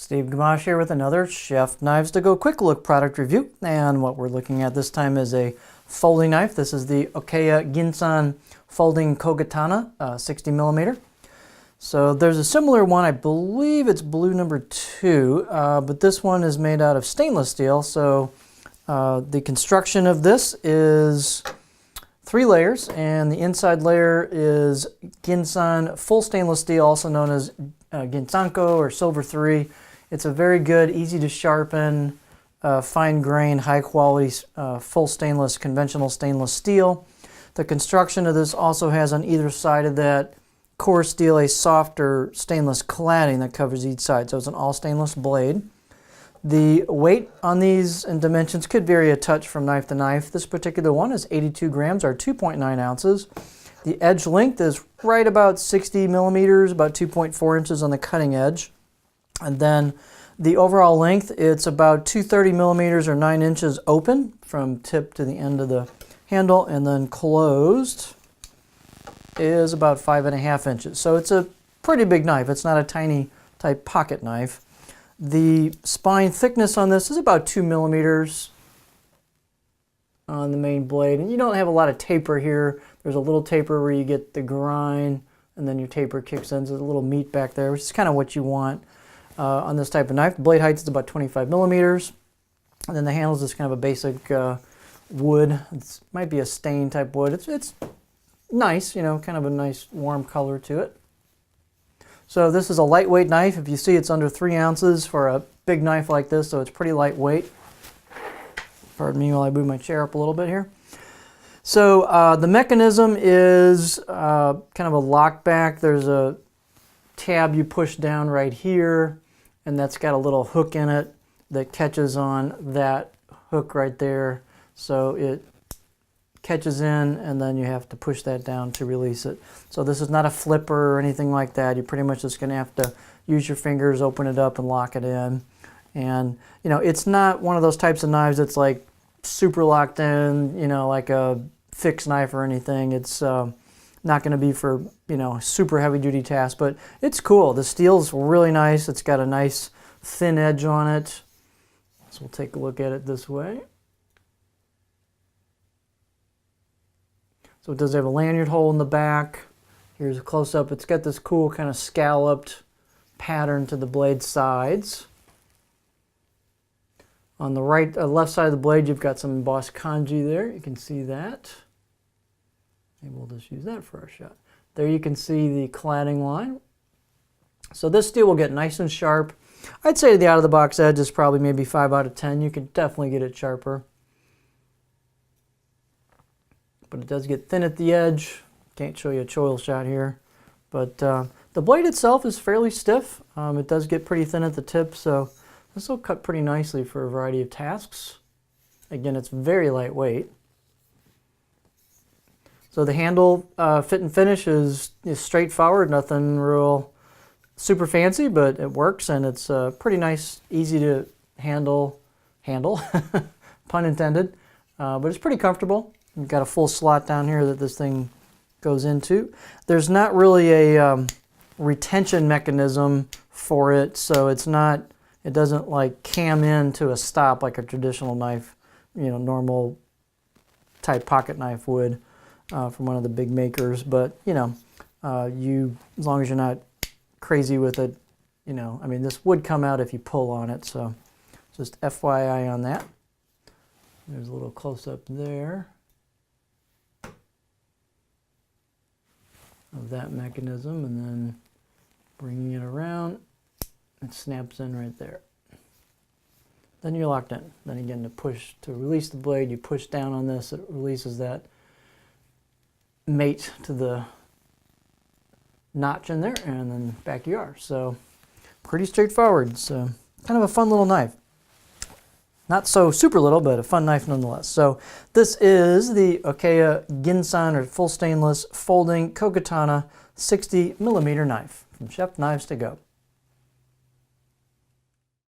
Steve Gamache here with another Chef Knives to Go quick look product review. And what we're looking at this time is a folding knife. This is the Okeya Ginsan folding Kogatana 60mm. So there's a similar one, I believe it's blue number 2, but this one is made out of stainless steel. So the construction of this is 3 layers, and the inside layer is Ginsan full stainless steel, also known as Ginsanko or Silver 3. It's a very good, easy to sharpen, fine grain, high quality, full stainless, conventional stainless steel. The construction of this also has on either side of that core steel a softer stainless cladding that covers each side. So it's an all stainless blade. The weight on these and dimensions could vary a touch from knife to knife. This particular one is 82 grams or 2.9 ounces. The edge length is right about 60 millimeters, about 2.4 inches on the cutting edge. And then the overall length, it's about 230 millimeters or 9 inches open from tip to the end of the handle, and then closed is about 5.5 inches. So it's a pretty big knife. It's not a tiny type pocket knife. The spine thickness on this is about 2 millimeters on the main blade. And you don't have a lot of taper here. There's a little taper where you get the grind, and then your taper kicks in. So there's a little meat back there, which is kind of what you want on this type of knife. The blade height is about 25 millimeters. And then the handle is just kind of a basic wood. It might be a stain type wood. It's nice, you know, kind of a nice warm color to it. So this is a lightweight knife. If you see, it's under 3 ounces for a big knife like this, so it's pretty lightweight. Pardon me while I move my chair up a little bit here. So the mechanism is kind of a lock back. There's a tab you push down right here, and that's got a little hook in it that catches on that hook right there. So it catches in, and then you have to push that down to release it. So this is not a flipper or anything like that. You're pretty much just going to have to use your fingers, open it up, and lock it in. And, you know, it's not one of those types of knives that's like super locked in, you know, like a fixed knife or anything. It's not going to be for, you know, super heavy duty tasks, but it's cool. The steel's really nice. It's got a nice thin edge on it. So we'll take a look at it this way. So it does have a lanyard hole in the back. Here's a close-up. It's got this cool kind of scalloped pattern to the blade sides. On the right, left side of the blade, you've got some embossed kanji there. You can see that. Maybe we'll just use that for our shot. There you can see the cladding line. So this steel will get nice and sharp. I'd say the out-of-the-box edge is probably maybe 5 out of 10. You could definitely get it sharper. But it does get thin at the edge. Can't show you a choil shot here. But the blade itself is fairly stiff. It does get pretty thin at the tip, so this will cut pretty nicely for a variety of tasks. Again, it's very lightweight. So the handle fit and finish is straightforward, nothing real super fancy, but it works, and it's pretty nice, easy to handle, pun intended, but it's pretty comfortable. You've got a full slot down here that this thing goes into. There's not really a retention mechanism for it, so it doesn't like cam in to a stop like a traditional knife, you know, normal type pocket knife would from one of the big makers. But, you know, as long as you're not crazy with it, you know, I mean, this would come out if you pull on it, so just FYI on that. There's a little close-up there of that mechanism, and then bringing it around, it snaps in right there. Then you're locked in. Then again, to release the blade, you push down on this, it releases that mate to the notch in there, and then back you are. So pretty straightforward. So kind of a fun little knife. Not so super little, but a fun knife nonetheless. So this is the Okeya Ginsan or full stainless folding Kogatana 60mm knife from Chef Knives to Go.